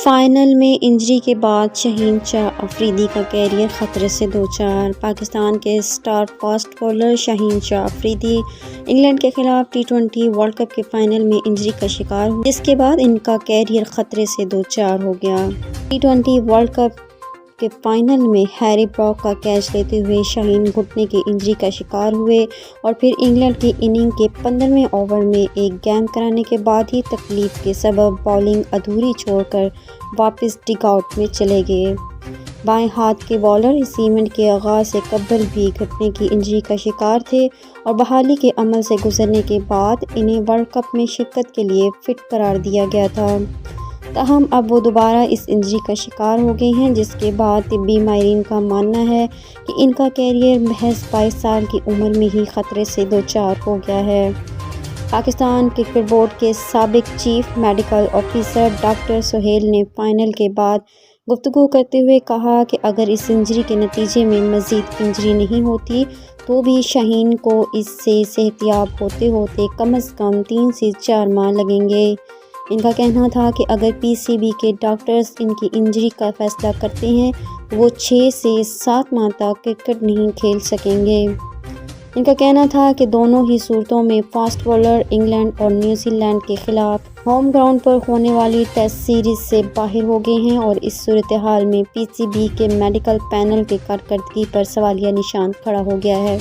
Final میں injury کے بعد شاہین شاہ افریدی کا کیریئر خطرے سے دوچار۔ پاکستان کے star fast bowler Shaheen Shah Afridi England کے خلاف ٹی20 ورلڈ کپ کے فائنل میں انجری کا شکار ہوئے، جس کے بعد ان کا کیریئر خطرے سے دوچار ہو گیا۔ ٹی20 ورلڈ کپ کے فائنل میں ہیری بروک کا کیچ لیتے ہوئے شاہین گھٹنے کی انجری کا شکار ہوئے اور پھر انگلینڈ کی اننگ کے 15ویں اوور میں ایک گیند کرانے کے بعد ہی تکلیف کے سبب بالنگ ادھوری چھوڑ کر واپس ڈگ آؤٹ میں چلے گئے۔ بائیں ہاتھ کے بالر اس ایونٹ کے آغاز سے قبل بھی گھٹنے کی انجری کا شکار تھے اور بحالی کے عمل سے گزرنے کے بعد انہیں ورلڈ کپ میں شرکت کے لیے فٹ قرار دیا گیا تھا۔ تاہم اب وہ دوبارہ اس انجری کا شکار ہو گئے ہیں، جس کے بعد طبی ماہرین کا ماننا ہے کہ ان کا کیریئر محض 22 سال کی عمر میں ہی خطرے سے دوچار ہو گیا ہے۔ پاکستان کرکٹ بورڈ کے سابق chief medical officer doctor Sohail نے فائنل کے بعد گفتگو کرتے ہوئے کہا کہ اگر اس انجری کے نتیجے میں مزید انجری نہیں ہوتی تو بھی شاہین کو اس سے صحتیاب ہوتے ہوتے کم از کم 3 سے 4 ماہ لگیں گے۔ ان کا کہنا تھا کہ اگر پی سی بی کے ڈاکٹرز ان کی انجری کا فیصلہ کرتے ہیں تو وہ 6 سے 7 ماہ تک کرکٹ نہیں کھیل سکیں گے۔ ان کا کہنا تھا کہ دونوں ہی صورتوں میں فاسٹ بولر انگلینڈ اور نیوزی لینڈ کے خلاف ہوم گراؤنڈ پر ہونے والی ٹیسٹ سیریز سے باہر ہو گئے ہیں اور اس صورتحال میں پی سی بی کے میڈیکل پینل کی کارکردگی پر سوالیہ نشان کھڑا ہو گیا ہے۔